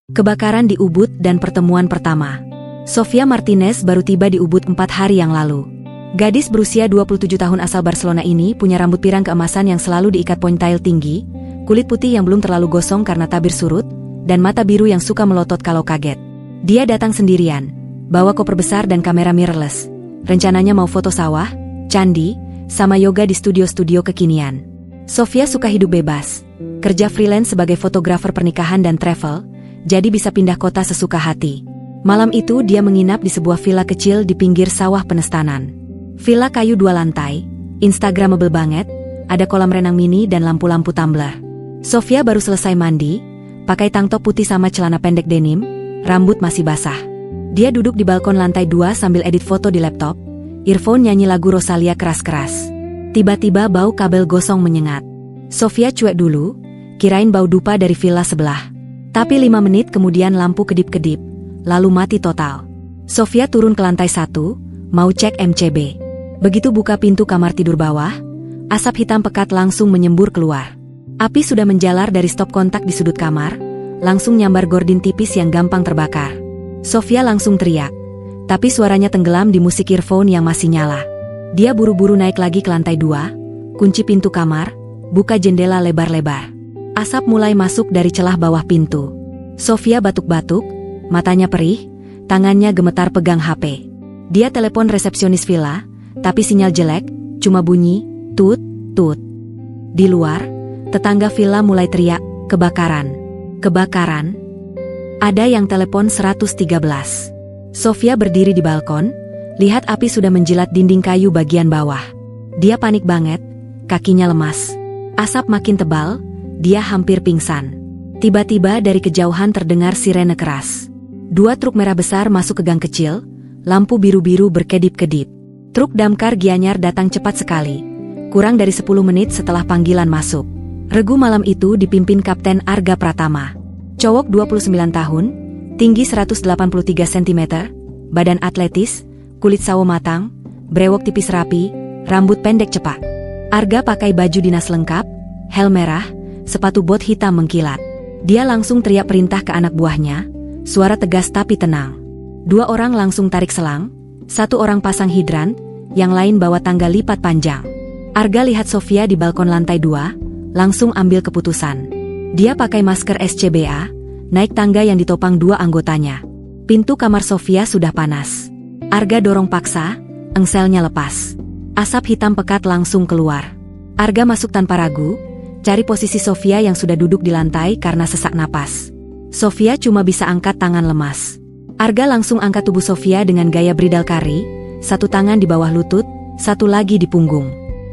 Kebakaran di Ubud dan pertemuan pertama. Sofia Martinez baru tiba di Ubud 4 hari yang lalu. Gadis berusia 27 tahun asal Barcelona ini punya rambut pirang keemasan yang selalu diikat ponytail tinggi, kulit putih yang belum terlalu gosong karena tabir surut, dan mata biru yang suka melotot kalau kaget. Dia datang sendirian, bawa koper besar dan kamera mirrorless. Rencananya mau foto sawah, candi, sama yoga di studio-studio kekinian. Sofia suka hidup bebas, kerja freelance sebagai fotografer pernikahan dan travel, jadi bisa pindah kota sesuka hati. Malam itu dia menginap di sebuah villa kecil di pinggir sawah penestanan. Villa kayu 2 lantai, instagramable banget, ada kolam renang mini dan lampu-lampu tumbler. Sofia baru selesai mandi, pakai tank top putih sama celana pendek denim, rambut masih basah. Dia duduk di balkon lantai 2 sambil edit foto di laptop, earphone nyanyi lagu Rosalia keras-keras. Tiba-tiba bau kabel gosong menyengat. Sofia cuek dulu, kirain bau dupa dari villa sebelah. Tapi 5 menit kemudian lampu kedip-kedip, lalu mati total. Sofia turun ke lantai 1, mau cek MCB. Begitu buka pintu kamar tidur bawah, asap hitam pekat langsung menyembur keluar. Api sudah menjalar dari stop kontak di sudut kamar, langsung nyambar gordin tipis yang gampang terbakar. Sofia langsung teriak, tapi suaranya tenggelam di musik earphone yang masih nyala. Dia buru-buru naik lagi ke lantai 2, kunci pintu kamar, buka jendela lebar-lebar. Asap mulai masuk dari celah bawah pintu. Sofia batuk-batuk, matanya perih, tangannya gemetar pegang HP. Dia telepon resepsionis villa, tapi sinyal jelek, cuma bunyi, tut, tut. Di luar, tetangga villa mulai teriak, kebakaran. Kebakaran. Ada yang telepon 113. Sofia berdiri di balkon, lihat api sudah menjilat dinding kayu bagian bawah. Dia panik banget, kakinya lemas. Asap makin tebal, dia hampir pingsan. Tiba-tiba dari kejauhan terdengar sirene keras. 2 truk merah besar masuk ke gang kecil, lampu biru-biru berkedip-kedip. Truk damkar Gianyar datang cepat sekali, kurang dari 10 menit setelah panggilan masuk. Regu malam itu dipimpin Kapten Arga Pratama. Cowok 29 tahun, tinggi 183 cm, badan atletis, kulit sawo matang, brewok tipis rapi, rambut pendek cepak. Arga pakai baju dinas lengkap, helm merah, sepatu bot hitam mengkilat. Dia langsung teriak perintah ke anak buahnya, suara tegas tapi tenang. 2 orang langsung tarik selang, 1 orang pasang hidran, yang lain bawa tangga lipat panjang. Arga lihat Sofia di balkon lantai 2, langsung ambil keputusan. Dia pakai masker SCBA, naik tangga yang ditopang 2 anggotanya. Pintu kamar Sofia sudah panas. Arga dorong paksa, engselnya lepas. Asap hitam pekat langsung keluar. Arga masuk tanpa ragu, cari posisi Sofia yang sudah duduk di lantai karena sesak napas. Sofia cuma bisa angkat tangan lemas. Arga langsung angkat tubuh Sofia dengan gaya bridal kari, 1 tangan di bawah lutut, 1 lagi di punggung.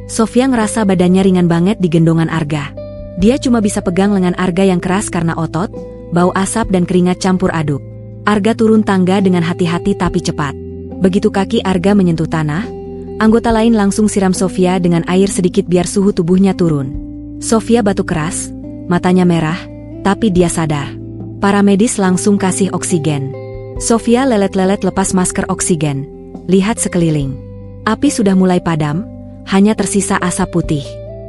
Sofia ngerasa badannya ringan banget di gendongan Arga. Dia cuma bisa pegang lengan Arga yang keras karena otot, bau asap dan keringat campur aduk. Arga turun tangga dengan hati-hati tapi cepat. Begitu kaki Arga menyentuh tanah, anggota lain langsung siram Sofia dengan air sedikit biar suhu tubuhnya turun. Sofia batuk keras, matanya merah, tapi dia sadar. Paramedis langsung kasih oksigen. Sofia lelet-lelet lepas masker oksigen, lihat sekeliling. Api sudah mulai padam, hanya tersisa asap putih.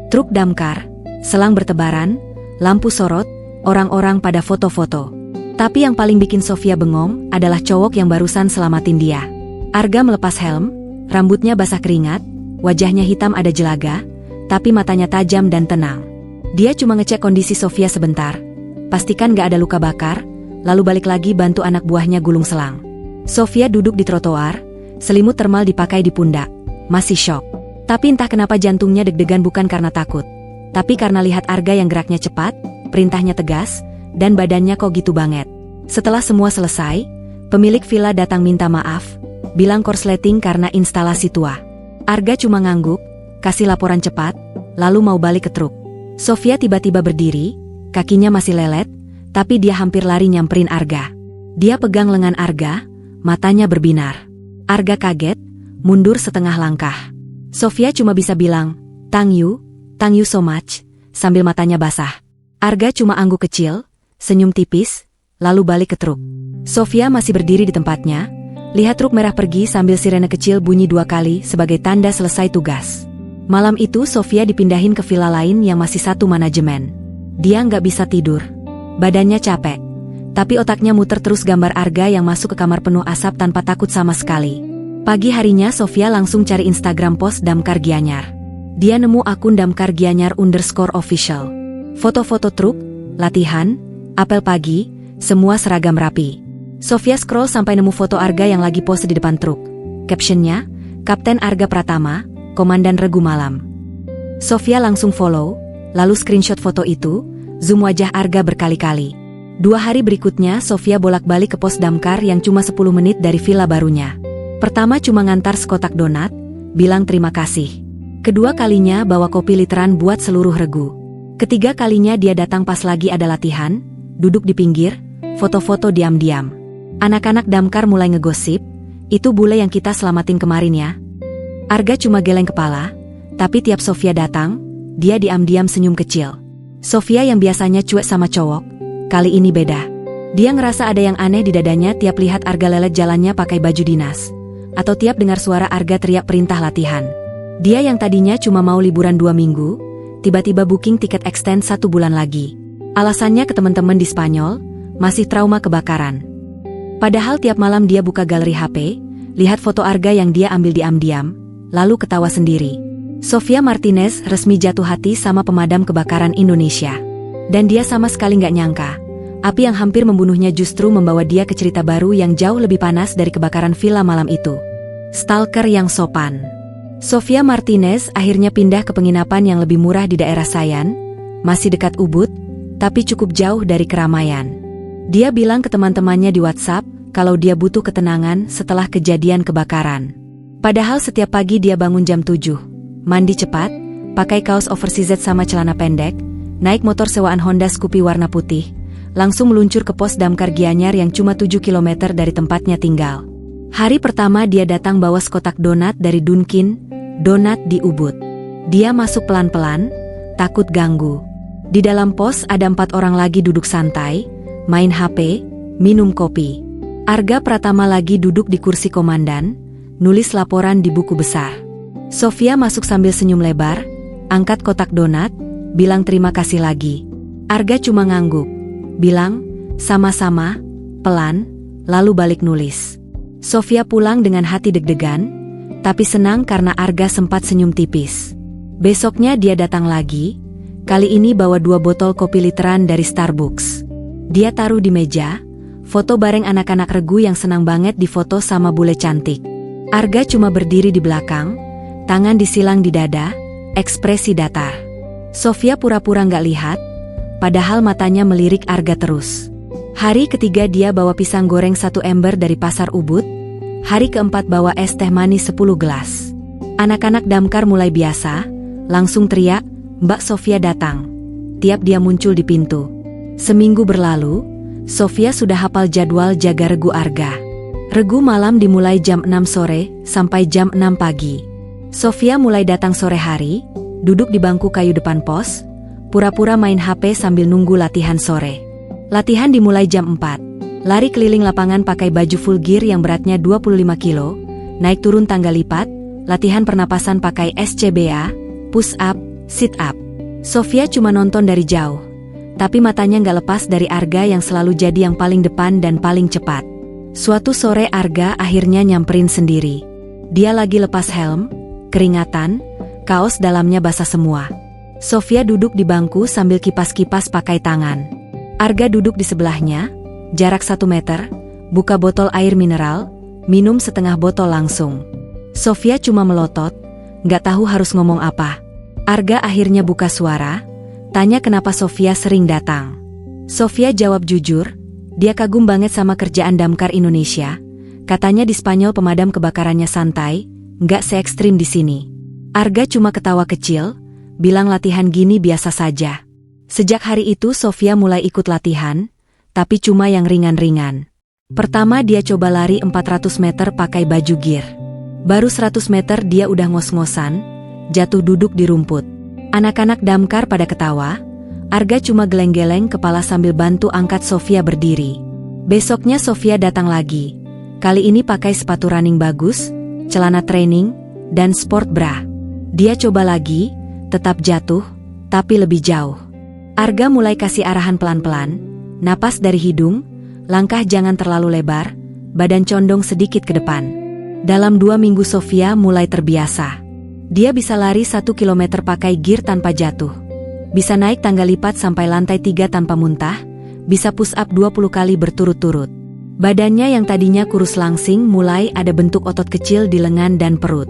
Truk damkar, selang bertebaran, lampu sorot, orang-orang pada foto-foto. Tapi yang paling bikin Sofia bengong adalah cowok yang barusan selamatin dia. Arga melepas helm, rambutnya basah keringat, wajahnya hitam ada jelaga, tapi matanya tajam dan tenang. Dia cuma ngecek kondisi Sofia sebentar, pastikan gak ada luka bakar, lalu balik lagi bantu anak buahnya gulung selang. Sofia duduk di trotoar, selimut termal dipakai di pundak, masih syok. Tapi entah kenapa jantungnya deg-degan bukan karena takut, tapi karena lihat Arga yang geraknya cepat, perintahnya tegas, dan badannya kok gitu banget. Setelah semua selesai, pemilik villa datang minta maaf, bilang korsleting karena instalasi tua. Arga cuma ngangguk, kasih laporan cepat, lalu mau balik ke truk. Sofia tiba-tiba berdiri, kakinya masih lelet, tapi dia hampir lari nyamperin Arga. Dia pegang lengan Arga, matanya berbinar. Arga kaget, mundur setengah langkah. Sofia cuma bisa bilang, thank you so much, sambil matanya basah. Arga cuma angguk kecil, senyum tipis, lalu balik ke truk. Sofia masih berdiri di tempatnya, lihat truk merah pergi sambil sirene kecil bunyi 2 kali sebagai tanda selesai tugas. Malam itu Sofia dipindahin ke villa lain yang masih satu manajemen. Dia nggak bisa tidur. Badannya capek. Tapi otaknya muter terus gambar Arga yang masuk ke kamar penuh asap tanpa takut sama sekali. Pagi harinya Sofia langsung cari Instagram post Damkar Gianyar. Dia nemu akun Damkar Gianyar_official. Foto-foto truk, latihan, apel pagi, semua seragam rapi. Sofia scroll sampai nemu foto Arga yang lagi pose di depan truk. Captionnya, Kapten Arga Pratama, Komandan Regu Malam. Sofia langsung follow, lalu screenshot foto itu, zoom wajah Arga berkali-kali. 2 hari berikutnya Sofia bolak-balik ke pos damkar yang cuma 10 menit dari villa barunya. Pertama cuma ngantar sekotak donat, bilang terima kasih. Kedua kalinya bawa kopi literan buat seluruh regu. Ketiga kalinya dia datang pas lagi ada latihan, duduk di pinggir, foto-foto diam-diam. Anak-anak damkar mulai ngegosip, itu bule yang kita selamatin kemarin ya. Arga cuma geleng kepala, tapi tiap Sofia datang, dia diam-diam senyum kecil. Sofia yang biasanya cuek sama cowok, kali ini beda. Dia ngerasa ada yang aneh di dadanya tiap lihat Arga lelet jalannya pakai baju dinas. Atau tiap dengar suara Arga teriak perintah latihan. Dia yang tadinya cuma mau liburan 2 minggu, tiba-tiba booking tiket extend 1 bulan lagi. Alasannya ke teman-teman di Spanyol, masih trauma kebakaran. Padahal tiap malam dia buka galeri HP, lihat foto Arga yang dia ambil diam-diam, lalu ketawa sendiri. Sofia Martinez resmi jatuh hati sama pemadam kebakaran Indonesia. Dan dia sama sekali nggak nyangka, api yang hampir membunuhnya justru membawa dia ke cerita baru yang jauh lebih panas dari kebakaran villa malam itu. Stalker yang sopan. Sofia Martinez akhirnya pindah ke penginapan yang lebih murah di daerah Sayan, masih dekat Ubud, tapi cukup jauh dari keramaian. Dia bilang ke teman-temannya di WhatsApp kalau dia butuh ketenangan setelah kejadian kebakaran. Padahal setiap pagi dia bangun jam 7, mandi cepat, pakai kaos oversized sama celana pendek, naik motor sewaan Honda Scoopy warna putih, langsung meluncur ke pos damkar Gianyar yang cuma 7 km dari tempatnya tinggal. Hari pertama dia datang bawa sekotak donat dari Dunkin Donat di Ubud. Dia masuk pelan-pelan, takut ganggu. Di dalam pos ada 4 orang lagi duduk santai, main HP, minum kopi. Arga Pratama lagi duduk di kursi komandan, nulis laporan di buku besar. Sofia masuk sambil senyum lebar, angkat kotak donat, bilang terima kasih lagi. Arga cuma ngangguk, bilang, sama-sama, pelan, lalu balik nulis. Sofia pulang dengan hati deg-degan, tapi senang karena Arga sempat senyum tipis. Besoknya dia datang lagi, kali ini bawa 2 botol kopi literan dari Starbucks. Dia taruh di meja, foto bareng anak-anak regu yang senang banget difoto sama bule cantik. Arga cuma berdiri di belakang, tangan disilang di dada, ekspresi datar. Sofia pura-pura nggak lihat, padahal matanya melirik Arga terus. Hari ketiga dia bawa pisang goreng 1 ember dari pasar Ubud, hari keempat bawa es teh manis 10 gelas. Anak-anak damkar mulai biasa, langsung teriak, Mbak Sofia datang. Tiap dia muncul di pintu. Seminggu berlalu, Sofia sudah hafal jadwal jaga regu Arga. Regu malam dimulai jam 6 sore sampai jam 6 pagi. Sofia mulai datang sore hari, duduk di bangku kayu depan pos, pura-pura main HP sambil nunggu latihan sore. Latihan dimulai jam 4. Lari keliling lapangan pakai baju full gear yang beratnya 25 kilo, naik turun tangga lipat, latihan pernapasan pakai SCBA, push up, sit up. Sofia cuma nonton dari jauh, tapi matanya nggak lepas dari Arga yang selalu jadi yang paling depan dan paling cepat. Suatu sore Arga akhirnya nyamperin sendiri. Dia lagi lepas helm, keringatan, kaos dalamnya basah semua. Sofia duduk di bangku sambil kipas-kipas pakai tangan. Arga duduk di sebelahnya, jarak 1 meter, buka botol air mineral, minum setengah botol langsung. Sofia cuma melotot, nggak tahu harus ngomong apa. Arga akhirnya buka suara, tanya kenapa Sofia sering datang. Sofia jawab jujur, dia kagum banget sama kerjaan damkar Indonesia. Katanya di Spanyol pemadam kebakarannya santai, nggak se-ekstrim di sini. Arga cuma ketawa kecil, bilang latihan gini biasa saja. Sejak hari itu Sofia mulai ikut latihan, tapi cuma yang ringan-ringan. Pertama dia coba lari 400 meter pakai baju gear. Baru 100 meter dia udah ngos-ngosan, jatuh duduk di rumput. Anak-anak damkar pada ketawa, Arga cuma geleng-geleng kepala sambil bantu angkat Sofia berdiri. Besoknya Sofia datang lagi. Kali ini pakai sepatu running bagus, celana training, dan sport bra. Dia coba lagi, tetap jatuh, tapi lebih jauh. Arga mulai kasih arahan pelan-pelan, napas dari hidung, Langkah jangan terlalu lebar, badan condong sedikit ke depan. Dalam 2 minggu Sofia mulai terbiasa. Dia bisa lari 1 kilometer pakai gear tanpa jatuh. Bisa naik tangga lipat sampai lantai 3 tanpa muntah, bisa push up 20 kali berturut-turut. Badannya yang tadinya kurus langsing mulai ada bentuk otot kecil di lengan dan perut.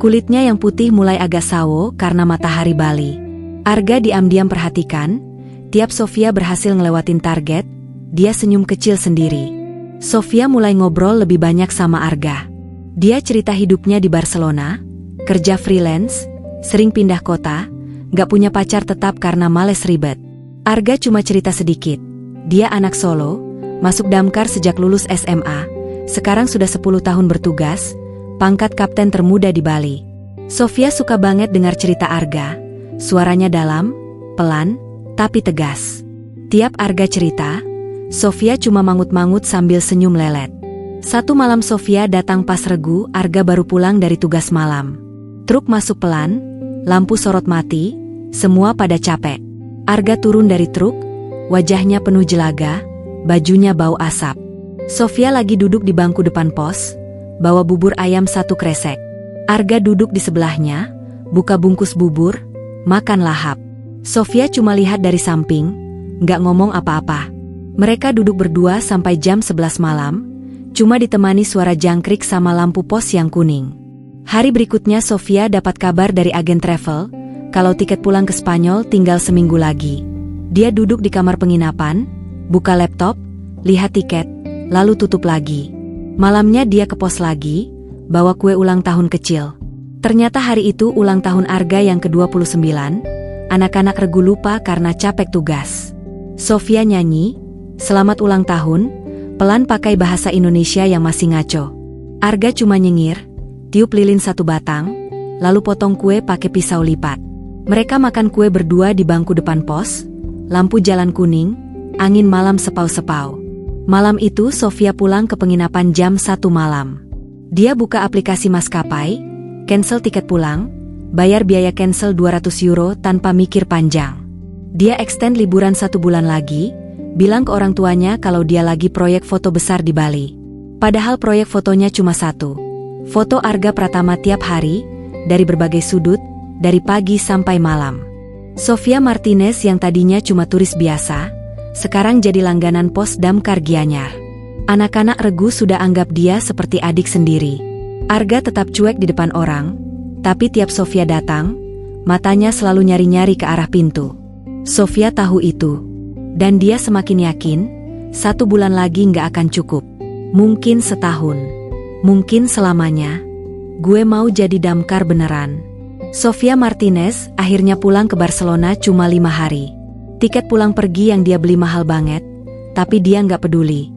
Kulitnya yang putih mulai agak sawo karena matahari Bali. Arga diam-diam perhatikan, tiap Sofia berhasil ngelewatin target, dia senyum kecil sendiri. Sofia mulai ngobrol lebih banyak sama Arga. Dia cerita hidupnya di Barcelona, kerja freelance, sering pindah kota, gak punya pacar tetap karena males ribet. Arga cuma cerita sedikit. Dia anak Solo, masuk damkar sejak lulus SMA, sekarang sudah 10 tahun bertugas, pangkat kapten termuda di Bali. Sofia suka banget dengar cerita Arga, suaranya dalam, pelan, tapi tegas. Tiap Arga cerita, Sofia cuma mangut-mangut sambil senyum lelet. Satu malam Sofia datang pas regu, Arga baru pulang dari tugas malam. Truk masuk pelan, lampu sorot mati, semua pada capek. Arga turun dari truk, wajahnya penuh jelaga, bajunya bau asap. Sofia lagi duduk di bangku depan pos, bawa bubur ayam 1 kresek. Arga duduk di sebelahnya, buka bungkus bubur, makan lahap. Sofia cuma lihat dari samping, nggak ngomong apa-apa. Mereka duduk berdua sampai jam 11 malam, cuma ditemani suara jangkrik sama lampu pos yang kuning. Hari berikutnya Sofia dapat kabar dari agen travel, kalau tiket pulang ke Spanyol tinggal seminggu lagi. Dia duduk di kamar penginapan, buka laptop, lihat tiket, lalu tutup lagi. Malamnya dia ke pos lagi, bawa kue ulang tahun kecil. Ternyata hari itu ulang tahun Arga yang ke-29, anak-anak regu lupa karena capek tugas. Sofia nyanyi, "Selamat ulang tahun," pelan pakai bahasa Indonesia yang masih ngaco. Arga cuma nyengir, tiup lilin 1 batang, lalu potong kue pakai pisau lipat. Mereka makan kue berdua di bangku depan pos, lampu jalan kuning, angin malam sepau-sepau. Malam itu Sofia pulang ke penginapan jam 1 malam. Dia buka aplikasi maskapai, cancel tiket pulang, bayar biaya cancel 200 euro tanpa mikir panjang. Dia extend liburan 1 bulan lagi, bilang ke orang tuanya kalau dia lagi proyek foto besar di Bali. Padahal proyek fotonya cuma 1. Foto Arga Pratama tiap hari, dari berbagai sudut, dari pagi sampai malam. Sofia Martinez yang tadinya cuma turis biasa, sekarang jadi langganan pos damkar Gianyar. Anak-anak regu sudah anggap dia seperti adik sendiri. Arga tetap cuek di depan orang, tapi tiap Sofia datang, matanya selalu nyari-nyari ke arah pintu. Sofia tahu itu, dan dia semakin yakin, 1 bulan lagi nggak akan cukup. Mungkin setahun, mungkin selamanya. Gue mau jadi damkar beneran. Sofia Martinez akhirnya pulang ke Barcelona cuma 5 hari. Tiket pulang pergi yang dia beli mahal banget, tapi dia nggak peduli.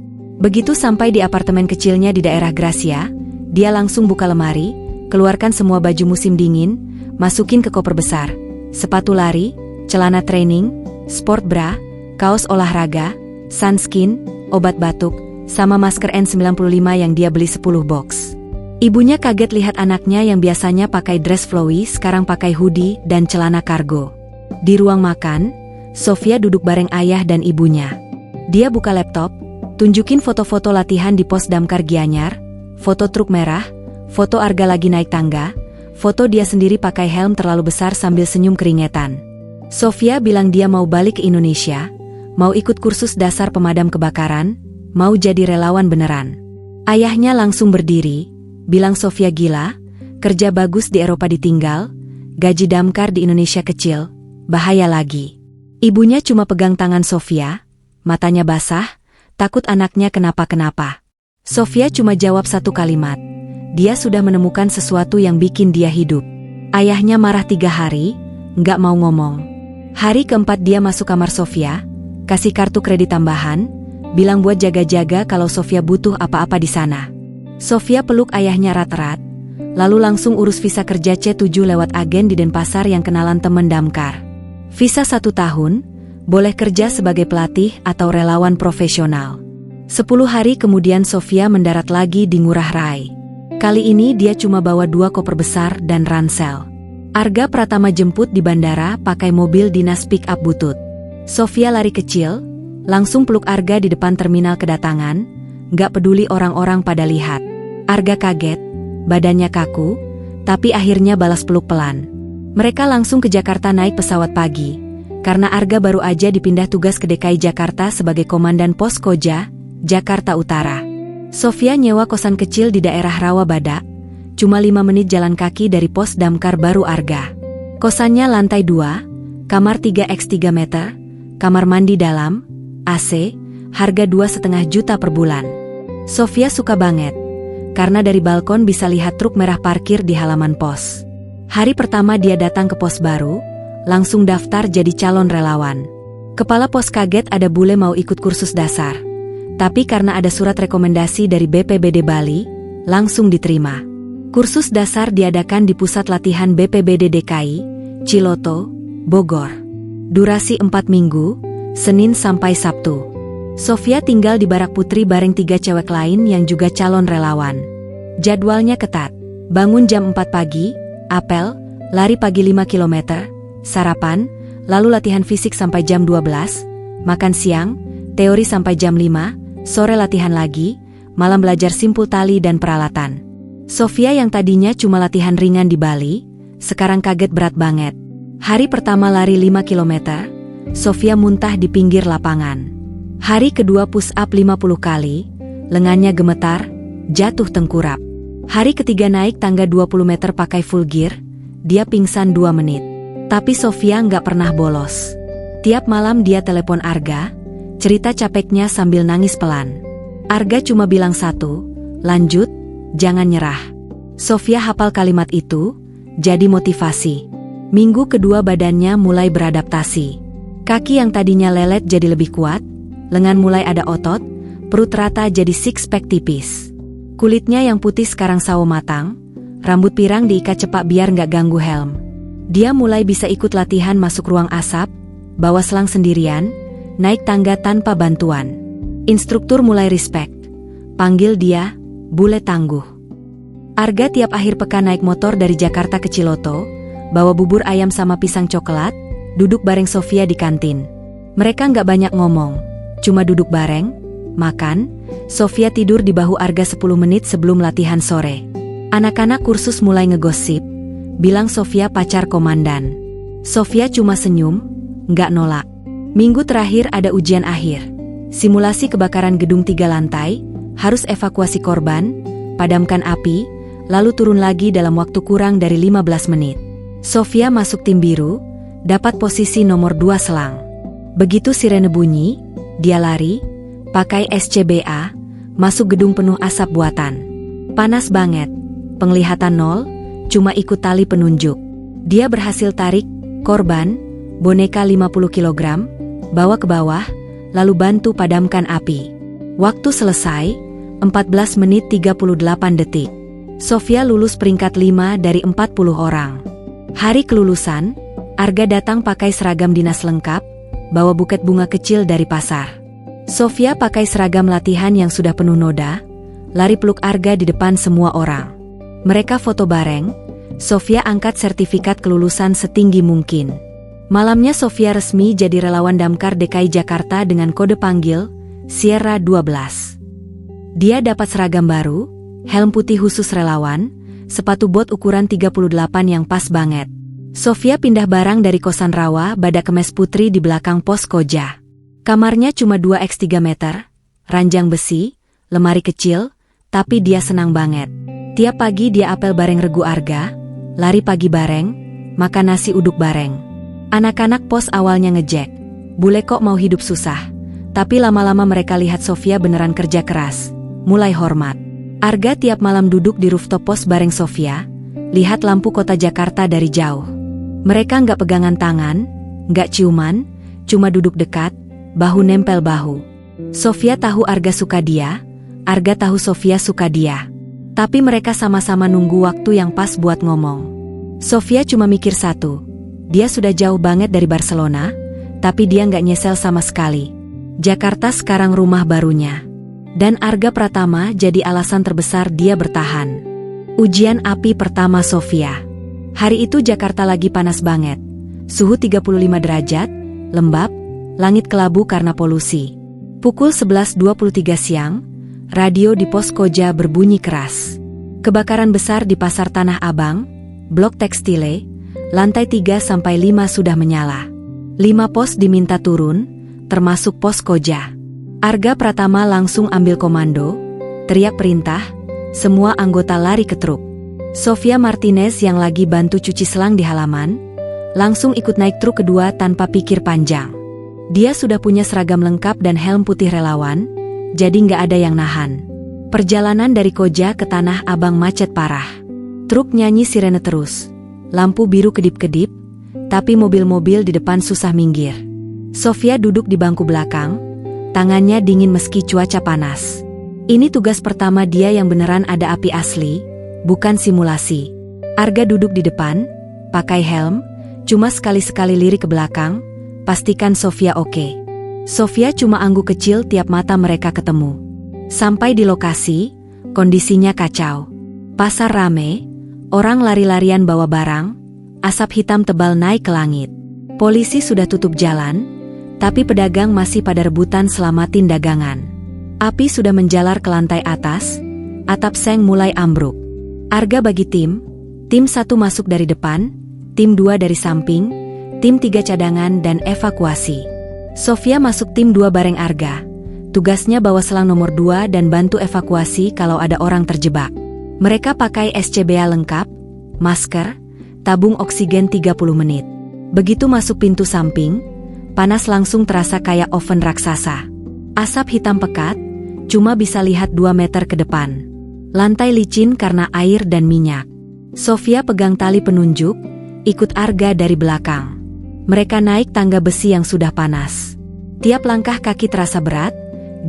Begitu sampai di apartemen kecilnya di daerah Gracia, dia langsung buka lemari, keluarkan semua baju musim dingin, masukin ke koper besar. Sepatu lari, celana training, sport bra, kaos olahraga, sunscreen, obat batuk, sama masker N95 yang dia beli 10 box. Ibunya kaget lihat anaknya yang biasanya pakai dress flowy sekarang pakai hoodie dan celana kargo. Di ruang makan, Sofia duduk bareng ayah dan ibunya. Dia buka laptop, tunjukin foto-foto latihan di pos damkar Gianyar, foto truk merah, foto Arga lagi naik tangga, foto dia sendiri pakai helm terlalu besar sambil senyum keringetan. Sofia bilang dia mau balik ke Indonesia, mau ikut kursus dasar pemadam kebakaran, mau jadi relawan beneran. Ayahnya langsung berdiri, bilang Sofia gila, kerja bagus di Eropa ditinggal, gaji damkar di Indonesia kecil, bahaya lagi. Ibunya cuma pegang tangan Sofia, matanya basah, takut anaknya kenapa-kenapa. Sofia cuma jawab 1 kalimat, dia sudah menemukan sesuatu yang bikin dia hidup. Ayahnya marah 3 hari, nggak mau ngomong. Hari keempat dia masuk kamar Sofia, kasih kartu kredit tambahan, bilang buat jaga-jaga kalau Sofia butuh apa-apa di sana. Sofia peluk ayahnya erat-erat, lalu langsung urus visa kerja C7 lewat agen di Denpasar yang kenalan temen damkar. Visa 1 tahun, boleh kerja sebagai pelatih atau relawan profesional. 10 hari kemudian Sofia mendarat lagi di Ngurah Rai. Kali ini dia cuma bawa 2 koper besar dan ransel. Arga Pratama jemput di bandara pakai mobil dinas pick-up butut. Sofia lari kecil, Langsung peluk Arga di depan terminal kedatangan, gak peduli orang-orang pada lihat. Arga kaget, badannya kaku, tapi akhirnya balas peluk pelan. Mereka langsung ke Jakarta naik pesawat pagi, karena Arga baru aja dipindah tugas ke DKI Jakarta sebagai Komandan Pos Koja, Jakarta Utara. Sofia nyewa kosan kecil di daerah Rawabadak, cuma 5 menit jalan kaki dari pos damkar baru Arga. Kosannya lantai 2, kamar 3x3 meter, kamar mandi dalam, AC, harga 2,5 juta per bulan. Sofia suka banget, karena dari balkon bisa lihat truk merah parkir di halaman pos. Hari pertama dia datang ke pos baru, langsung daftar jadi calon relawan. Kepala pos kaget ada bule mau ikut kursus dasar. Tapi karena ada surat rekomendasi dari BPBD Bali, langsung diterima. Kursus dasar diadakan di Pusat Latihan BPBD DKI, Ciloto, Bogor. Durasi 4 minggu, Senin sampai Sabtu. Sofia tinggal di Barak Putri bareng 3 cewek lain yang juga calon relawan. Jadwalnya ketat, bangun jam 4 pagi, apel, lari pagi 5 km, sarapan, lalu latihan fisik sampai jam 12, makan siang, teori sampai jam 5, sore latihan lagi, malam belajar simpul tali dan peralatan. Sofia yang tadinya cuma latihan ringan di Bali, sekarang kaget berat banget. Hari pertama lari 5 km, Sofia muntah di pinggir lapangan. Hari kedua push up 50 kali, lengannya gemetar, jatuh tengkurap. Hari ketiga naik tangga 20 meter pakai full gear, dia pingsan 2 menit. Tapi Sofia nggak pernah bolos. Tiap malam dia telepon Arga, cerita capeknya sambil nangis pelan. Arga cuma bilang satu, lanjut, jangan nyerah. Sofia hafal kalimat itu, jadi motivasi. Minggu kedua badannya mulai beradaptasi. Kaki yang tadinya lelet jadi lebih kuat, lengan mulai ada otot, perut rata jadi six pack tipis. Kulitnya yang putih sekarang sawo matang, rambut pirang diikat cepak biar nggak ganggu helm. Dia mulai bisa ikut latihan masuk ruang asap, bawa selang sendirian, naik tangga tanpa bantuan. Instruktur mulai respect. Panggil dia, bule tangguh. Arga tiap akhir pekan naik motor dari Jakarta ke Ciloto, bawa bubur ayam sama pisang coklat, duduk bareng Sofia di kantin. Mereka nggak banyak ngomong, cuma duduk bareng, makan. Sofia tidur di bahu Arga 10 menit sebelum latihan sore. Anak-anak kursus mulai ngegosip, bilang Sofia pacar komandan. Sofia cuma senyum, nggak nolak. Minggu terakhir ada ujian akhir. Simulasi kebakaran gedung 3 lantai, harus evakuasi korban, padamkan api, lalu turun lagi dalam waktu kurang dari 15 menit. Sofia masuk tim biru, dapat posisi nomor 2 selang. Begitu sirene bunyi, dia lari, pakai SCBA, masuk gedung penuh asap buatan. Panas banget, penglihatan nol, cuma ikut tali penunjuk. Dia berhasil tarik korban, boneka 50 kg, bawa ke bawah, lalu bantu padamkan api. Waktu selesai, 14 menit 38 detik. Sofia lulus peringkat 5 dari 40 orang. Hari kelulusan, Arga datang pakai seragam dinas lengkap, bawa buket bunga kecil dari pasar. Sofia pakai seragam latihan yang sudah penuh noda, lari peluk Arga di depan semua orang. Mereka foto bareng, Sofia angkat sertifikat kelulusan setinggi mungkin. Malamnya Sofia resmi jadi relawan damkar DKI Jakarta dengan kode panggil, Sierra 12. Dia dapat seragam baru, helm putih khusus relawan, sepatu bot ukuran 38 yang pas banget. Sofia pindah barang dari kosan rawa Badak ke Mes Putri di belakang pos Koja. Kamarnya cuma 2x3 meter, ranjang besi, lemari kecil, tapi dia senang banget. Tiap pagi dia apel bareng regu Arga, lari pagi bareng, makan nasi uduk bareng. Anak-anak pos awalnya ngejek, bule kok mau hidup susah. Tapi lama-lama mereka lihat Sofia beneran kerja keras, mulai hormat. Arga tiap malam duduk di rooftop pos bareng Sofia, lihat lampu kota Jakarta dari jauh. Mereka nggak pegangan tangan, nggak ciuman, cuma duduk dekat, bahu nempel bahu. Sofia tahu Arga suka dia, Arga tahu Sofia suka dia. Tapi mereka sama-sama nunggu waktu yang pas buat ngomong. Sofia cuma mikir satu. Dia sudah jauh banget dari Barcelona, tapi dia nggak nyesel sama sekali. Jakarta sekarang rumah barunya. Dan Arga Pratama jadi alasan terbesar dia bertahan. Ujian api pertama Sofia. Hari itu Jakarta lagi panas banget. Suhu 35 derajat, lembab, langit kelabu karena polusi. Pukul 11.23 siang, radio di pos Koja berbunyi keras. Kebakaran besar di Pasar Tanah Abang, Blok Tekstile, lantai 3-5 sudah menyala. 5 pos diminta turun, termasuk pos Koja. Arga Pratama langsung ambil komando, teriak perintah, semua anggota lari ke truk. Sofia Martinez yang lagi bantu cuci selang di halaman, langsung ikut naik truk kedua tanpa pikir panjang. Dia sudah punya seragam lengkap dan helm putih relawan, jadi nggak ada yang nahan. Perjalanan dari Koja ke Tanah Abang macet parah. Truk nyanyi sirene terus. Lampu biru kedip-kedip, tapi mobil-mobil di depan susah minggir. Sofia duduk di bangku belakang, tangannya dingin meski cuaca panas. Ini tugas pertama dia yang beneran ada api asli, bukan simulasi. Arga duduk di depan, pakai helm, cuma sekali-sekali lirik ke belakang, pastikan Sofia oke. Sofia cuma angguk kecil tiap mata mereka ketemu. Sampai di lokasi, kondisinya kacau. Pasar rame, orang lari-larian bawa barang, asap hitam tebal naik ke langit. Polisi sudah tutup jalan, tapi pedagang masih pada rebutan selamatin dagangan. Api sudah menjalar ke lantai atas, atap seng mulai ambruk. Arga bagi tim 1 masuk dari depan, tim 2 dari samping, tim 3 cadangan dan evakuasi. Sofia masuk tim 2 bareng Arga. Tugasnya bawa selang nomor 2 dan bantu evakuasi kalau ada orang terjebak. Mereka pakai SCBA lengkap, masker, tabung oksigen 30 menit. Begitu masuk pintu samping, panas langsung terasa kayak oven raksasa. Asap hitam pekat, cuma bisa lihat 2 meter ke depan. Lantai licin karena air dan minyak. Sofia pegang tali penunjuk, ikut Arga dari belakang. Mereka naik tangga besi yang sudah panas. Tiap langkah kaki terasa berat,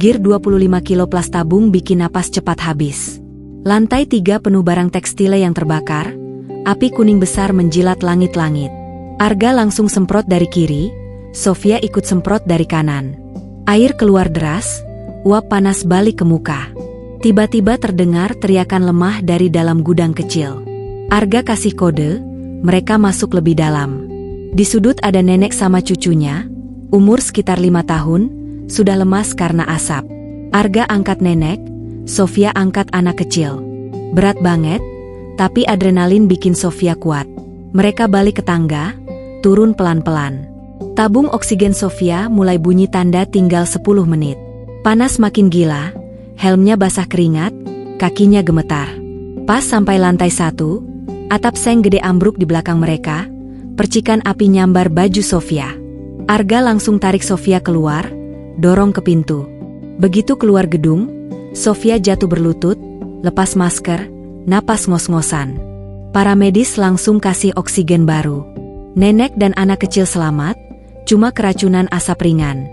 gear 25 kilo plus tabung bikin napas cepat habis. Lantai 3 penuh barang tekstile yang terbakar, api kuning besar menjilat langit-langit. Arga langsung semprot dari kiri, Sofia ikut semprot dari kanan. Air keluar deras, uap panas balik ke muka. Tiba-tiba terdengar teriakan lemah dari dalam gudang kecil. Arga kasih kode, mereka masuk lebih dalam. Di sudut ada nenek sama cucunya, umur sekitar 5 tahun, sudah lemas karena asap. Arga angkat nenek, Sofia angkat anak kecil. Berat banget, tapi adrenalin bikin Sofia kuat. Mereka balik ke tangga, turun pelan-pelan. Tabung oksigen Sofia mulai bunyi tanda tinggal 10 menit. Panas makin gila, helmnya basah keringat, kakinya gemetar. Pas sampai lantai 1, atap seng gede ambruk di belakang mereka, percikan api nyambar baju Sofia. Arga langsung tarik Sofia keluar, dorong ke pintu. Begitu keluar gedung, Sofia jatuh berlutut, lepas masker, napas ngos-ngosan. Para medis langsung kasih oksigen baru. Nenek dan anak kecil selamat, cuma keracunan asap ringan.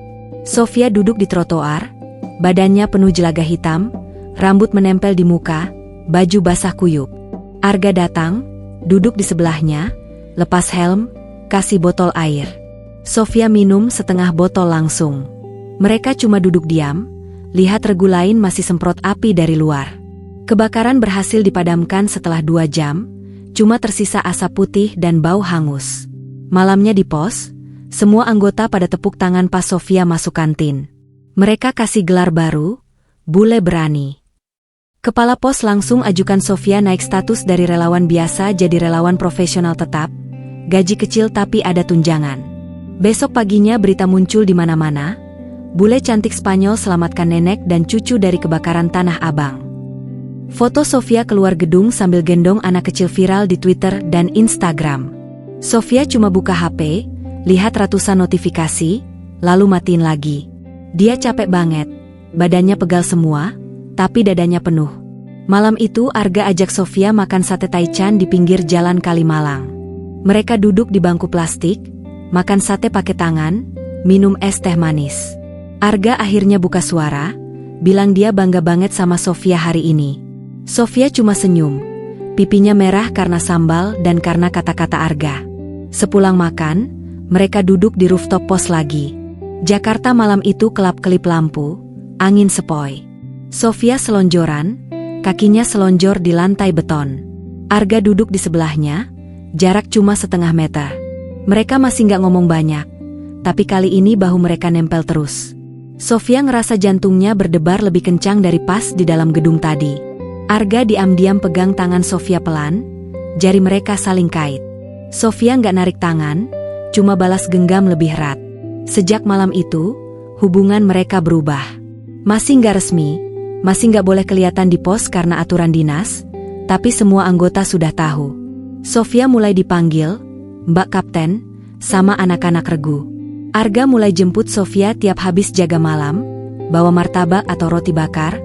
Sofia duduk di trotoar, badannya penuh jelaga hitam, rambut menempel di muka, baju basah kuyup. Arga datang, duduk di sebelahnya, lepas helm, kasih botol air. Sofia minum setengah botol langsung. Mereka cuma duduk diam, lihat regu lain masih semprot api dari luar. Kebakaran berhasil dipadamkan setelah 2 jam, cuma tersisa asap putih dan bau hangus. Malamnya di pos, semua anggota pada tepuk tangan pas Sofia masuk kantin. Mereka kasih gelar baru, Bule Berani. Kepala pos langsung ajukan Sofia naik status dari relawan biasa jadi relawan profesional tetap, gaji kecil tapi ada tunjangan. Besok paginya berita muncul di mana-mana, bule cantik Spanyol selamatkan nenek dan cucu dari kebakaran Tanah Abang. Foto Sofia keluar gedung sambil gendong anak kecil viral di Twitter dan Instagram. Sofia cuma buka HP, lihat ratusan notifikasi, lalu matiin lagi. Dia capek banget, badannya pegal semua, tapi dadanya penuh. Malam itu Arga ajak Sofia makan sate taichan di pinggir jalan Kalimalang. Mereka duduk di bangku plastik, makan sate pakai tangan, minum es teh manis. Arga akhirnya buka suara, bilang dia bangga banget sama Sofia hari ini. Sofia cuma senyum, pipinya merah karena sambal dan karena kata-kata Arga. Sepulang makan, mereka duduk di rooftop pos lagi. Jakarta malam itu kelap-kelip lampu, angin sepoi. Sofia selonjoran, kakinya selonjor di lantai beton. Arga duduk di sebelahnya, jarak cuma setengah meter. Mereka masih nggak ngomong banyak, tapi kali ini bahu mereka nempel terus. Sofia ngerasa jantungnya berdebar lebih kencang dari pas di dalam gedung tadi. Arga diam-diam pegang tangan Sofia pelan, jari mereka saling kait. Sofia nggak narik tangan, cuma balas genggam lebih erat. Sejak malam itu, hubungan mereka berubah. Masih nggak resmi, masih nggak boleh kelihatan di pos karena aturan dinas, tapi semua anggota sudah tahu. Sofia mulai dipanggil Mbak Kapten, sama anak-anak regu. Arga mulai jemput Sofia tiap habis jaga malam, bawa martabak atau roti bakar,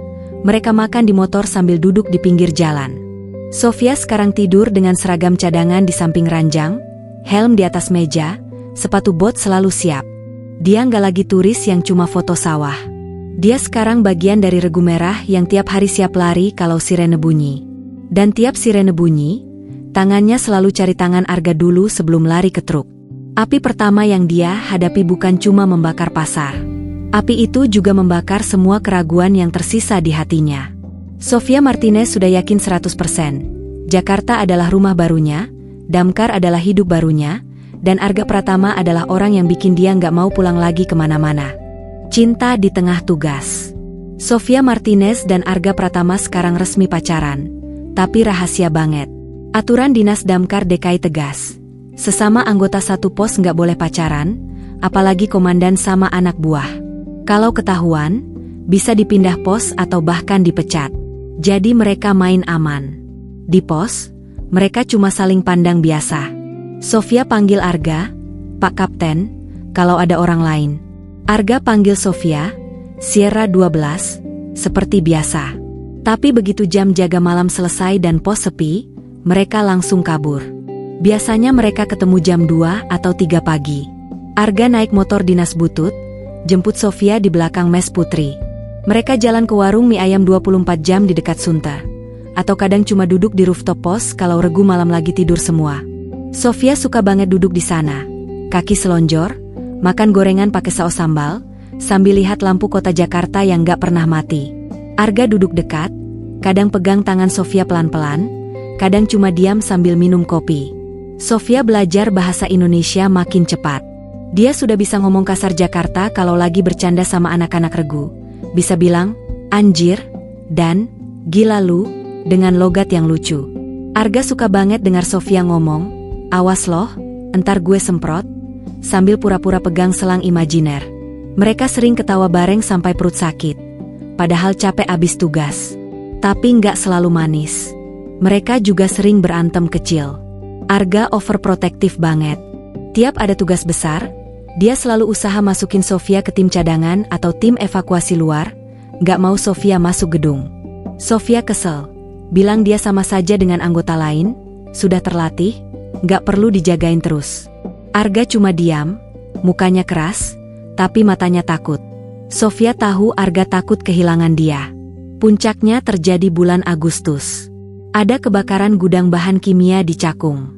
mereka makan di motor sambil duduk di pinggir jalan. Sofia sekarang tidur dengan seragam cadangan di samping ranjang, helm di atas meja, sepatu bot selalu siap. Dia nggak lagi turis yang cuma foto sawah. Dia sekarang bagian dari regu merah yang tiap hari siap lari kalau sirene bunyi. Dan tiap sirene bunyi, tangannya selalu cari tangan Arga dulu sebelum lari ke truk. Api pertama yang dia hadapi bukan cuma membakar pasar. Api itu juga membakar semua keraguan yang tersisa di hatinya. Sofia Martinez sudah yakin 100%. Jakarta adalah rumah barunya, Damkar adalah hidup barunya, dan Arga Pratama adalah orang yang bikin dia nggak mau pulang lagi kemana-mana. Cinta di tengah tugas. Sofia Martinez dan Arga Pratama sekarang resmi pacaran, tapi rahasia banget. Aturan dinas Damkar DKI tegas. Sesama anggota satu pos nggak boleh pacaran, apalagi komandan sama anak buah. Kalau ketahuan, bisa dipindah pos atau bahkan dipecat. Jadi mereka main aman. Di pos, mereka cuma saling pandang biasa. Sofia panggil Arga, Pak Kapten, kalau ada orang lain. Arga panggil Sofia, Sierra 12, seperti biasa. Tapi begitu jam jaga malam selesai dan pos sepi, mereka langsung kabur. Biasanya mereka ketemu jam 2 atau 3 pagi. Arga naik motor dinas butut, jemput Sofia di belakang mes Putri. Mereka jalan ke warung mie ayam 24 jam di dekat Sunter. Atau kadang cuma duduk di rooftop pos kalau regu malam lagi tidur semua. Sofia suka banget duduk di sana. Kaki selonjor, makan gorengan pakai saus sambal, sambil lihat lampu kota Jakarta yang gak pernah mati. Arga duduk dekat, kadang pegang tangan Sofia pelan-pelan, kadang cuma diam sambil minum kopi. Sofia belajar bahasa Indonesia makin cepat. Dia sudah bisa ngomong kasar Jakarta kalau lagi bercanda sama anak-anak regu. Bisa bilang, anjir, dan, gila lu, dengan logat yang lucu. Arga suka banget dengar Sofia ngomong, awas loh, entar gue semprot, sambil pura-pura pegang selang imajiner. Mereka sering ketawa bareng sampai perut sakit. Padahal capek abis tugas. Tapi nggak selalu manis. Mereka juga sering berantem kecil. Arga overprotektif banget. Tiap ada tugas besar, dia selalu usaha masukin Sofia ke tim cadangan atau tim evakuasi luar, nggak mau Sofia masuk gedung. Sofia kesel, bilang dia sama saja dengan anggota lain, sudah terlatih, nggak perlu dijagain terus. Arga cuma diam, mukanya keras, tapi matanya takut. Sofia tahu Arga takut kehilangan dia. Puncaknya terjadi bulan Agustus. Ada kebakaran gudang bahan kimia di Cakung.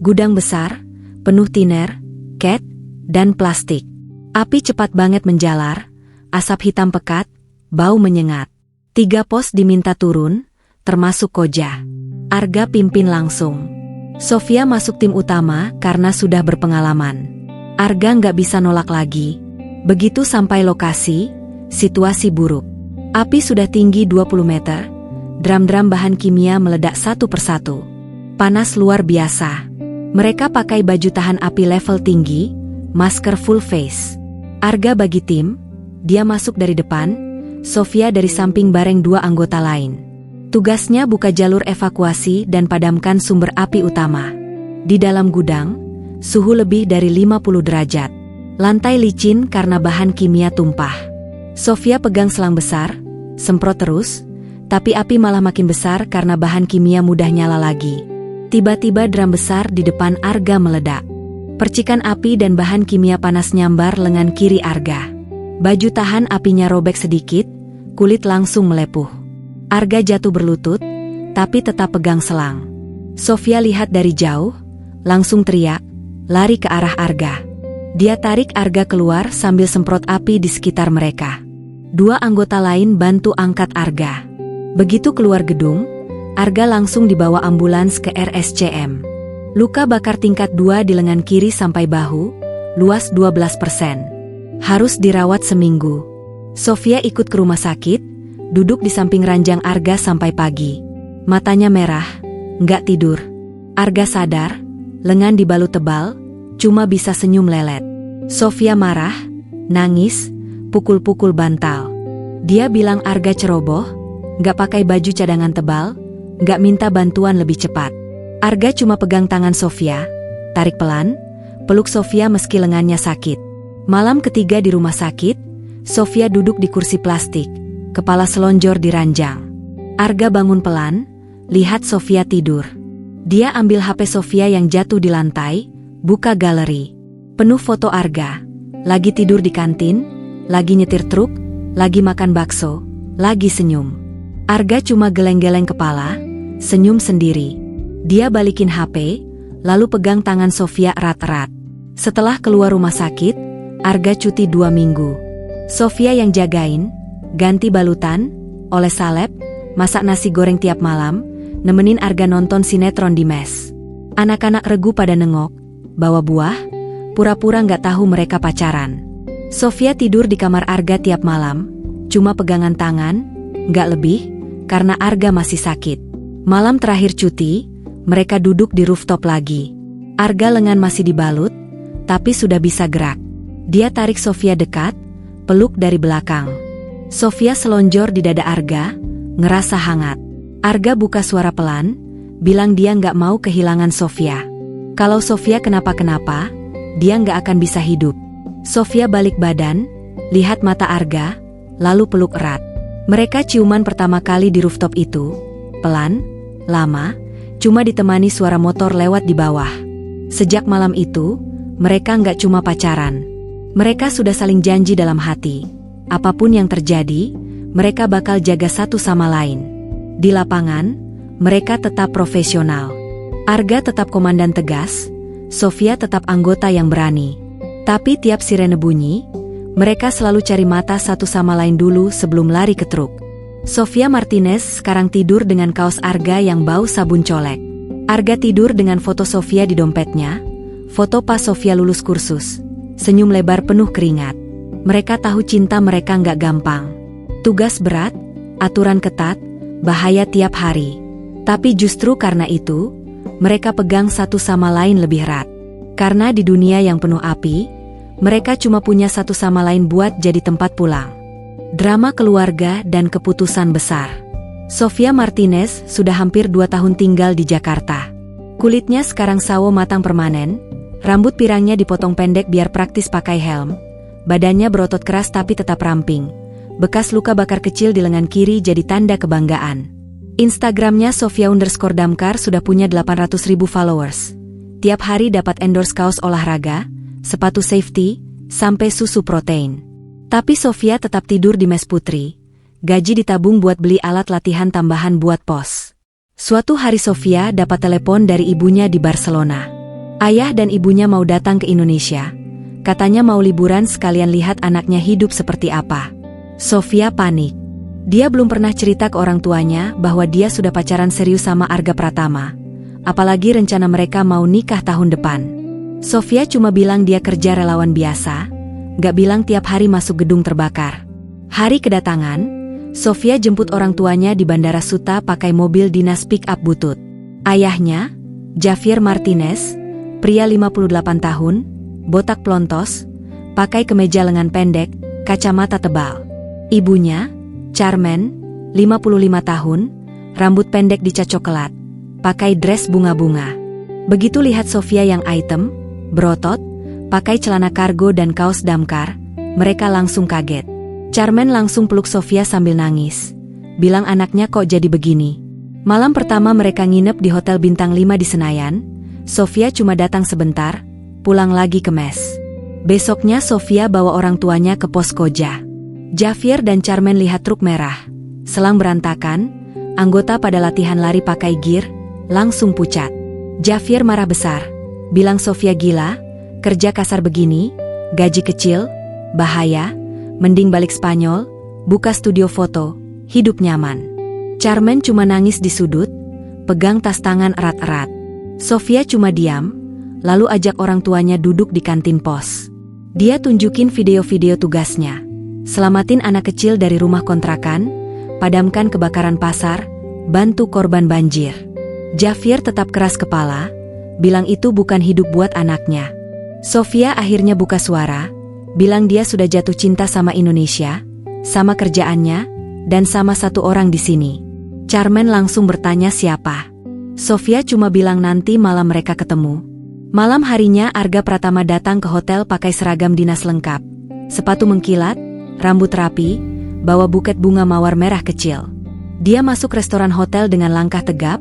Gudang besar, penuh tiner, cat, dan plastik. Api cepat banget menjalar, asap hitam pekat, bau menyengat. 3 pos diminta turun, termasuk Koja. Arga pimpin langsung. Sofia masuk tim utama karena sudah berpengalaman. Arga nggak bisa nolak lagi. Begitu sampai lokasi, situasi buruk. Api sudah tinggi 20 meter, drum-drum bahan kimia meledak satu persatu. Panas luar biasa. Mereka pakai baju tahan api level tinggi, masker full face. Arga bagi tim, dia masuk dari depan, Sofia dari samping bareng 2 anggota lain. Tugasnya buka jalur evakuasi dan padamkan sumber api utama. Di dalam gudang, suhu lebih dari 50 derajat. Lantai licin karena bahan kimia tumpah. Sofia pegang selang besar, semprot terus, tapi api malah makin besar karena bahan kimia mudah nyala lagi. Tiba-tiba drum besar di depan Arga meledak. Percikan api dan bahan kimia panas nyambar lengan kiri Arga. Baju tahan apinya robek sedikit, kulit langsung melepuh. Arga jatuh berlutut, tapi tetap pegang selang. Sofia lihat dari jauh, langsung teriak, lari ke arah Arga. Dia tarik Arga keluar sambil semprot api di sekitar mereka. 2 anggota lain bantu angkat Arga. Begitu keluar gedung, Arga langsung dibawa ambulans ke RSCM. Luka bakar tingkat 2 di lengan kiri sampai bahu, luas 12%. Harus dirawat seminggu. Sofia ikut ke rumah sakit, duduk di samping ranjang Arga sampai pagi. Matanya merah, nggak tidur. Arga sadar, lengan dibalut tebal, cuma bisa senyum lelet. Sofia marah, nangis, pukul-pukul bantal. Dia bilang Arga ceroboh, nggak pakai baju cadangan tebal, nggak minta bantuan lebih cepat. Arga cuma pegang tangan Sofia, tarik pelan, peluk Sofia meski lengannya sakit. Malam ketiga di rumah sakit, Sofia duduk di kursi plastik, kepala selonjor di ranjang. Arga bangun pelan, lihat Sofia tidur. Dia ambil HP Sofia yang jatuh di lantai, buka galeri. Penuh foto Arga, lagi tidur di kantin, lagi nyetir truk, lagi makan bakso, lagi senyum. Arga cuma geleng-geleng kepala, senyum sendiri. Dia balikin HP, lalu pegang tangan Sofia erat-erat. Setelah keluar rumah sakit, Arga cuti 2 minggu. Sofia yang jagain, ganti balutan, oles salep, masak nasi goreng tiap malam, nemenin Arga nonton sinetron di mes. Anak-anak regu pada nengok, bawa buah, pura-pura nggak tahu mereka pacaran. Sofia tidur di kamar Arga tiap malam, cuma pegangan tangan, nggak lebih, karena Arga masih sakit. Malam terakhir cuti, mereka duduk di rooftop lagi. Arga lengan masih dibalut, tapi sudah bisa gerak. Dia tarik Sofia dekat, peluk dari belakang. Sofia selonjor di dada Arga, ngerasa hangat. Arga buka suara pelan, bilang dia nggak mau kehilangan Sofia. Kalau Sofia kenapa-kenapa, dia nggak akan bisa hidup. Sofia balik badan, lihat mata Arga, lalu peluk erat. Mereka ciuman pertama kali di rooftop itu, pelan, lama, cuma ditemani suara motor lewat di bawah. Sejak malam itu, mereka nggak cuma pacaran. Mereka sudah saling janji dalam hati. Apapun yang terjadi, mereka bakal jaga satu sama lain. Di lapangan, mereka tetap profesional. Arga tetap komandan tegas, Sofia tetap anggota yang berani. Tapi tiap sirene bunyi, mereka selalu cari mata satu sama lain dulu sebelum lari ke truk. Sofia Martinez sekarang tidur dengan kaos Arga yang bau sabun colek. Arga tidur dengan foto Sofia di dompetnya, foto pas Sofia lulus kursus. Senyum lebar penuh keringat. Mereka tahu cinta mereka nggak gampang. Tugas berat, aturan ketat, bahaya tiap hari. Tapi justru karena itu, mereka pegang satu sama lain lebih erat. Karena di dunia yang penuh api, mereka cuma punya satu sama lain buat jadi tempat pulang. Drama keluarga dan keputusan besar. Sofia Martinez sudah hampir 2 tahun tinggal di Jakarta. Kulitnya sekarang sawo matang permanen. Rambut pirangnya dipotong pendek biar praktis pakai helm. Badannya berotot keras tapi tetap ramping. Bekas luka bakar kecil di lengan kiri jadi tanda kebanggaan. Instagramnya Sofia_Damkar sudah punya 800.000 followers. Tiap hari dapat endorse kaos olahraga, sepatu safety, sampai susu protein. Tapi Sofia tetap tidur di mes putri. Gaji ditabung buat beli alat latihan tambahan buat pos. Suatu hari Sofia dapat telepon dari ibunya di Barcelona. Ayah dan ibunya mau datang ke Indonesia. Katanya mau liburan sekalian lihat anaknya hidup seperti apa. Sofia panik. Dia belum pernah cerita ke orang tuanya bahwa dia sudah pacaran serius sama Arga Pratama. Apalagi rencana mereka mau nikah tahun depan. Sofia cuma bilang dia kerja relawan biasa, gak bilang tiap hari masuk gedung terbakar. Hari kedatangan, Sofia jemput orang tuanya di Bandara Suta pakai mobil dinas pick-up butut. Ayahnya, Javier Martinez, pria 58 tahun, botak plontos, pakai kemeja lengan pendek, kacamata tebal. Ibunya, Carmen, 55 tahun, rambut pendek dicat coklat, pakai dress bunga-bunga. Begitu lihat Sofia yang item, berotot, pakai celana kargo dan kaos Damkar, mereka langsung kaget. Carmen langsung peluk Sofia sambil nangis, bilang anaknya kok jadi begini. Malam pertama mereka nginep di Hotel Bintang 5 di Senayan. Sofia cuma datang sebentar, pulang lagi ke mes. Besoknya Sofia bawa orang tuanya ke pos Koja. Javier dan Carmen lihat truk merah. Selang berantakan, anggota pada latihan lari pakai gear, langsung pucat. Javier marah besar, bilang Sofia gila, kerja kasar begini, gaji kecil, bahaya, mending balik Spanyol, buka studio foto, hidup nyaman. Carmen cuma nangis di sudut, pegang tas tangan erat-erat. Sofia cuma diam, lalu ajak orang tuanya duduk di kantin pos. Dia tunjukin video-video tugasnya. Selamatin anak kecil dari rumah kontrakan, padamkan kebakaran pasar, bantu korban banjir. Javier tetap keras kepala, bilang itu bukan hidup buat anaknya. Sofia akhirnya buka suara, bilang dia sudah jatuh cinta sama Indonesia, sama kerjaannya, dan sama satu orang di sini. Carmen langsung bertanya siapa. Sofia cuma bilang nanti malam mereka ketemu. Malam harinya Arga Pratama datang ke hotel pakai seragam dinas lengkap. Sepatu mengkilat, rambut rapi, bawa buket bunga mawar merah kecil. Dia masuk restoran hotel dengan langkah tegap,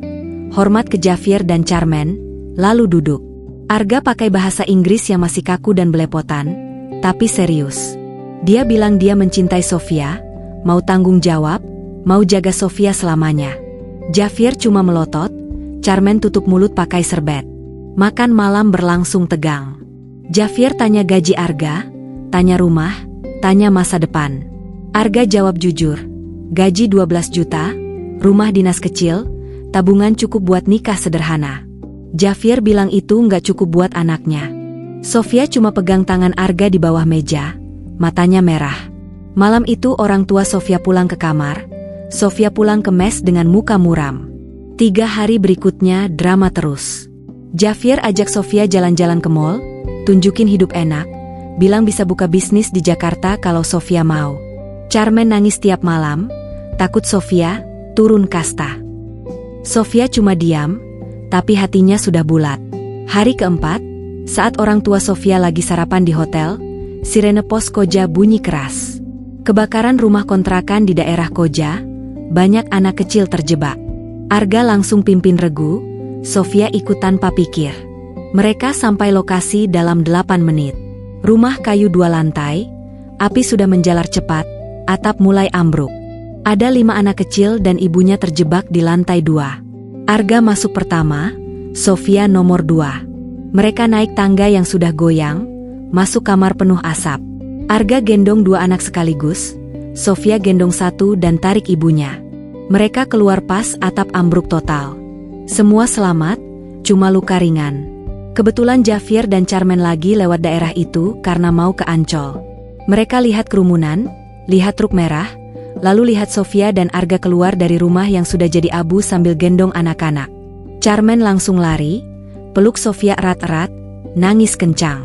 hormat ke Javier dan Carmen, lalu duduk. Arga pakai bahasa Inggris yang masih kaku dan belepotan, tapi serius. Dia bilang dia mencintai Sofia, mau tanggung jawab, mau jaga Sofia selamanya. Javier cuma melotot, Carmen tutup mulut pakai serbet. Makan malam berlangsung tegang. Javier tanya gaji Arga, tanya rumah, tanya masa depan. Arga jawab jujur, gaji 12 juta, rumah dinas kecil, tabungan cukup buat nikah sederhana. Javier bilang itu nggak cukup buat anaknya. Sofia cuma pegang tangan Arga di bawah meja, matanya merah. Malam itu orang tua Sofia pulang ke kamar, Sofia pulang ke mes dengan muka muram. 3 hari berikutnya drama terus. Javier ajak Sofia jalan-jalan ke mall, tunjukin hidup enak, bilang bisa buka bisnis di Jakarta kalau Sofia mau. Carmen nangis tiap malam, takut Sofia turun kasta. Sofia cuma diam, tapi hatinya sudah bulat. Hari keempat, saat orang tua Sofia lagi sarapan di hotel, sirene pos Koja bunyi keras. Kebakaran rumah kontrakan di daerah Koja, banyak anak kecil terjebak. Arga langsung pimpin regu, Sofia ikut tanpa pikir. Mereka sampai lokasi dalam 8 menit. Rumah kayu 2 lantai, api sudah menjalar cepat, atap mulai ambruk. Ada 5 anak kecil dan ibunya terjebak di lantai 2. Arga masuk pertama, Sofia nomor 2. Mereka naik tangga yang sudah goyang, masuk kamar penuh asap. Arga gendong 2 anak sekaligus, Sofia gendong 1 dan tarik ibunya. Mereka keluar pas atap ambruk total. Semua selamat, cuma luka ringan. Kebetulan Javier dan Carmen lagi lewat daerah itu karena mau ke Ancol. Mereka lihat kerumunan, lihat truk merah, lalu lihat Sofia dan Arga keluar dari rumah yang sudah jadi abu sambil gendong anak-anak. Carmen langsung lari, peluk Sofia erat-erat, nangis kencang.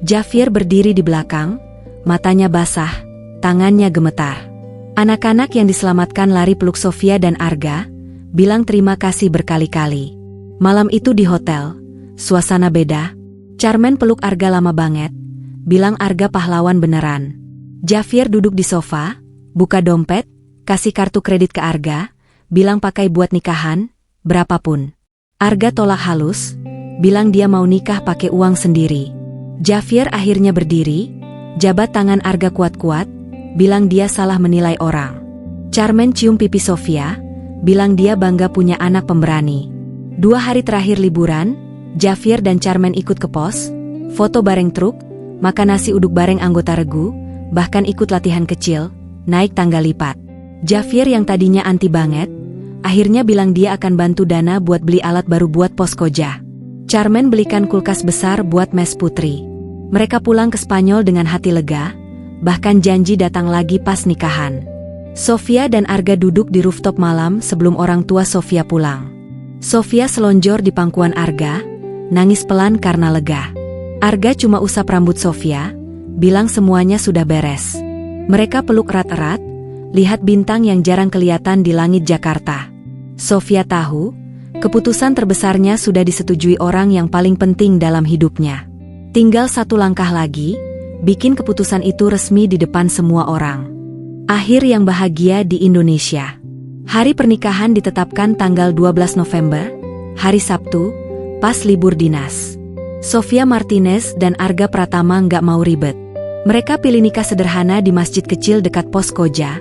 Javier berdiri di belakang, matanya basah, tangannya gemetar. Anak-anak yang diselamatkan lari peluk Sofia dan Arga, bilang terima kasih berkali-kali. Malam itu di hotel, suasana beda. Carmen peluk Arga lama banget, bilang Arga pahlawan beneran. Javier duduk di sofa, buka dompet, kasih kartu kredit ke Arga, bilang pakai buat nikahan, berapapun. Arga tolak halus, bilang dia mau nikah pakai uang sendiri. Javier akhirnya berdiri, jabat tangan Arga kuat-kuat, bilang dia salah menilai orang. Carmen cium pipi Sofia, bilang dia bangga punya anak pemberani. 2 hari terakhir liburan, Javier dan Carmen ikut ke pos, foto bareng truk, makan nasi uduk bareng anggota regu, bahkan ikut latihan kecil, naik tangga lipat. Javier yang tadinya anti banget, akhirnya bilang dia akan bantu dana buat beli alat baru buat pos Koja. Carmen belikan kulkas besar buat mes putri. Mereka pulang ke Spanyol dengan hati lega, bahkan janji datang lagi pas nikahan. Sofia dan Arga duduk di rooftop malam sebelum orang tua Sofia pulang. Sofia selonjor di pangkuan Arga, nangis pelan karena lega. Arga cuma usap rambut Sofia, bilang semuanya sudah beres. Mereka peluk erat-erat, lihat bintang yang jarang kelihatan di langit Jakarta. Sofia tahu, keputusan terbesarnya sudah disetujui orang yang paling penting dalam hidupnya. Tinggal 1 langkah lagi, bikin keputusan itu resmi di depan semua orang. Akhir yang bahagia di Indonesia. Hari pernikahan ditetapkan tanggal 12 November, hari Sabtu, pas libur dinas. Sofia Martinez dan Arga Pratama nggak mau ribet. Mereka pilih nikah sederhana di masjid kecil dekat pos Koja,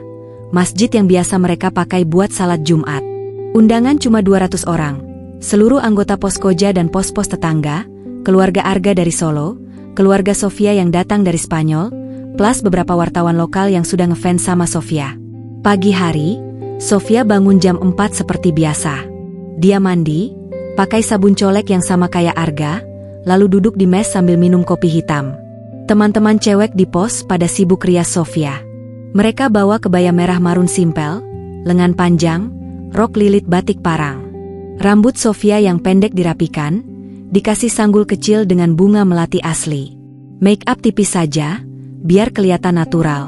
masjid yang biasa mereka pakai buat salat Jumat. Undangan cuma 200 orang. Seluruh anggota pos Koja dan pos-pos tetangga, keluarga Arga dari Solo, keluarga Sofia yang datang dari Spanyol, plus beberapa wartawan lokal yang sudah ngefans sama Sofia. Pagi hari, Sofia bangun jam 4 seperti biasa. Dia mandi, pakai sabun colek yang sama kayak Arga, lalu duduk di mes sambil minum kopi hitam. Teman-teman cewek di pos pada sibuk rias Sofia. Mereka bawa kebaya merah marun simpel, lengan panjang, rok lilit batik parang. Rambut Sofia yang pendek dirapikan, dikasih sanggul kecil dengan bunga melati asli. Make up tipis saja, biar kelihatan natural.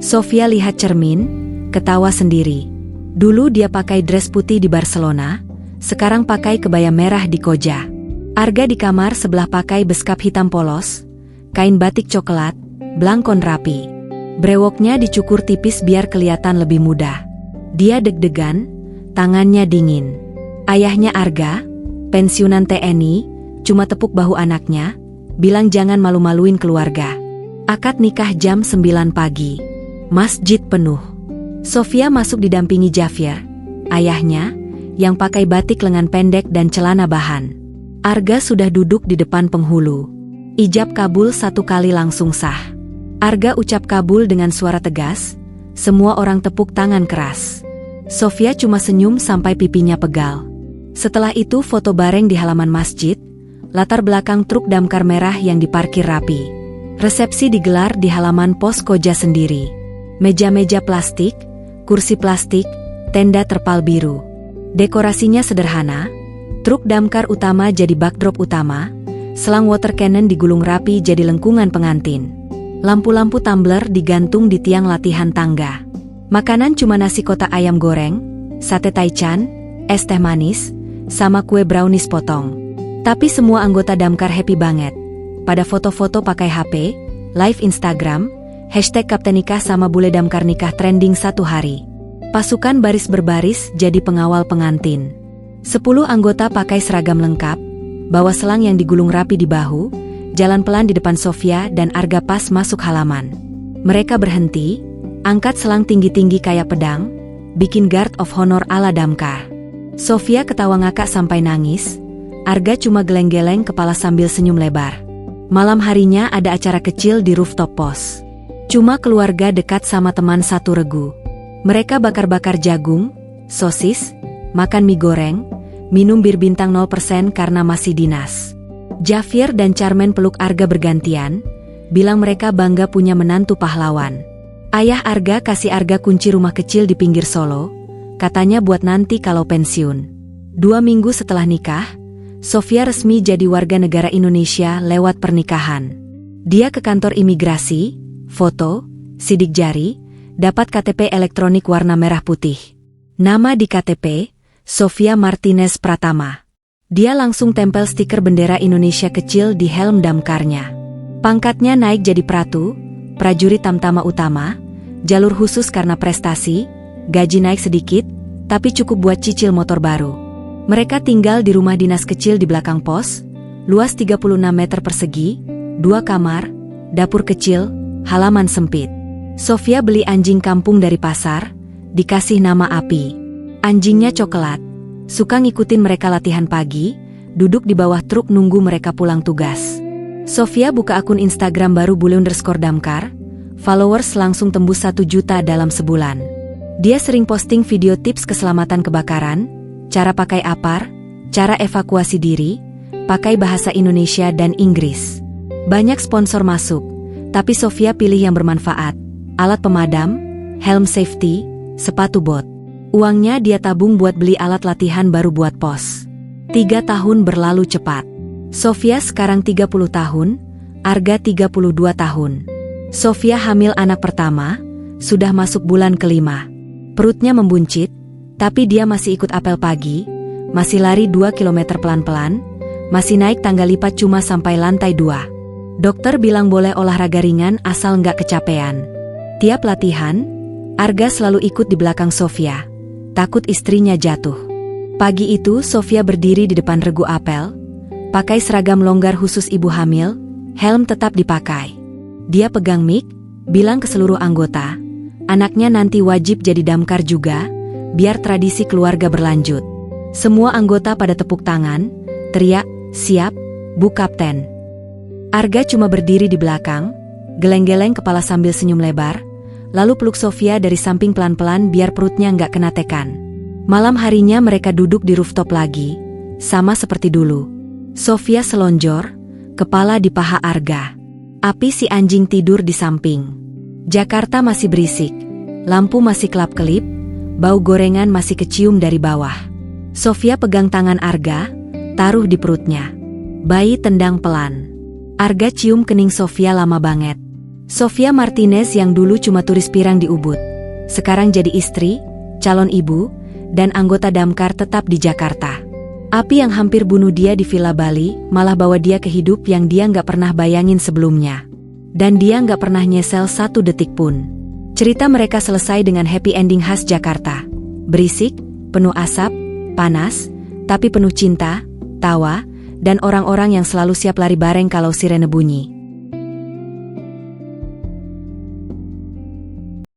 Sofia lihat cermin, ketawa sendiri. Dulu dia pakai dress putih di Barcelona, sekarang pakai kebaya merah di Koja. Arga di kamar sebelah pakai beskap hitam polos, kain batik coklat, blangkon rapi. Brewoknya dicukur tipis biar kelihatan lebih muda. Dia deg-degan, tangannya dingin. Ayahnya Arga, pensiunan TNI, cuma tepuk bahu anaknya, bilang jangan malu-maluin keluarga. Akad nikah jam 9 pagi. Masjid penuh. Sofia masuk didampingi Javier, ayahnya, yang pakai batik lengan pendek dan celana bahan. Arga sudah duduk di depan penghulu. Ijab kabul 1 kali langsung sah. Arga ucap kabul dengan suara tegas, semua orang tepuk tangan keras. Sofia cuma senyum sampai pipinya pegal. Setelah itu foto bareng di halaman masjid, latar belakang truk damkar merah yang diparkir rapi. Resepsi digelar di halaman pos Koja sendiri. Meja-meja plastik, kursi plastik, tenda terpal biru. Dekorasinya sederhana, truk damkar utama jadi backdrop utama, selang water cannon digulung rapi jadi lengkungan pengantin. Lampu-lampu tumbler digantung di tiang latihan tangga. Makanan cuma nasi kotak ayam goreng, sate taichan, es teh manis, sama kue brownies potong. Tapi semua anggota damkar happy banget. Pada foto-foto pakai HP, live Instagram, hashtag Kapten Nikah sama bule damkar nikah trending 1 hari. Pasukan baris berbaris jadi pengawal pengantin. 10 anggota pakai seragam lengkap, bawa selang yang digulung rapi di bahu, jalan pelan di depan Sofia dan Arga pas masuk halaman. Mereka berhenti, angkat selang tinggi-tinggi kayak pedang, bikin guard of honor ala damkar. Sofia ketawa ngakak sampai nangis, Arga cuma geleng-geleng kepala sambil senyum lebar. Malam harinya ada acara kecil di rooftop pos. Cuma keluarga dekat sama teman satu regu. Mereka bakar-bakar jagung, sosis, makan mie goreng, minum bir bintang 0% karena masih dinas. Javier dan Carmen peluk Arga bergantian, bilang mereka bangga punya menantu pahlawan. Ayah Arga kasih Arga kunci rumah kecil di pinggir Solo, katanya buat nanti kalau pensiun. 2 minggu setelah nikah, Sofia resmi jadi warga negara Indonesia lewat pernikahan. Dia ke kantor imigrasi, foto, sidik jari, dapat KTP elektronik warna merah putih. Nama di KTP, Sofia Martinez Pratama. Dia langsung tempel stiker bendera Indonesia kecil di helm damkarnya. Pangkatnya naik jadi pratu, prajurit tamtama utama, jalur khusus karena prestasi, gaji naik sedikit, tapi cukup buat cicil motor baru. Mereka tinggal di rumah dinas kecil di belakang pos, luas 36 meter persegi, 2 kamar, dapur kecil, halaman sempit. Sofia beli anjing kampung dari pasar, dikasih nama Api. Anjingnya coklat, suka ngikutin mereka latihan pagi, duduk di bawah truk nunggu mereka pulang tugas. Sofia buka akun Instagram baru _damkar, followers langsung tembus 1 juta dalam sebulan. Dia sering posting video tips keselamatan kebakaran, cara pakai apar, cara evakuasi diri, pakai bahasa Indonesia dan Inggris. Banyak sponsor masuk, tapi Sofia pilih yang bermanfaat, alat pemadam, helm safety, sepatu bot. Uangnya dia tabung buat beli alat latihan baru buat pos. 3 tahun berlalu cepat. Sofia sekarang 30 tahun, Arga 32 tahun. Sofia hamil anak pertama, sudah masuk bulan ke-5. Perutnya membuncit, tapi dia masih ikut apel pagi, masih lari 2 km pelan-pelan, masih naik tangga lipat cuma sampai lantai 2. Dokter bilang boleh olahraga ringan asal nggak kecapean. Tiap latihan, Arga selalu ikut di belakang Sofia, takut istrinya jatuh. Pagi itu Sofia berdiri di depan regu apel, pakai seragam longgar khusus ibu hamil, helm tetap dipakai. Dia pegang mic, bilang ke seluruh anggota, anaknya nanti wajib jadi damkar juga, biar tradisi keluarga berlanjut. Semua anggota pada tepuk tangan, teriak, siap, Bu Kapten. Arga cuma berdiri di belakang, geleng-geleng kepala sambil senyum lebar, lalu peluk Sofia dari samping pelan-pelan biar perutnya nggak kena tekan. Malam harinya mereka duduk di rooftop lagi, sama seperti dulu. Sofia selonjor, kepala di paha Arga. Api si anjing tidur di samping. Jakarta masih berisik. Lampu masih kelap-kelip. Bau gorengan masih kecium dari bawah. Sofia pegang tangan Arga, taruh di perutnya. Bayi tendang pelan. Arga cium kening Sofia lama banget. Sofia Martinez yang dulu cuma turis pirang di Ubud, sekarang jadi istri, calon ibu, dan anggota damkar tetap di Jakarta. Api yang hampir bunuh dia di Villa Bali malah bawa dia ke hidup yang dia nggak pernah bayangin sebelumnya. Dan dia nggak pernah nyesel satu detik pun. Cerita mereka selesai dengan happy ending khas Jakarta. Berisik, penuh asap, panas, tapi penuh cinta, tawa, dan orang-orang yang selalu siap lari bareng kalau sirene bunyi.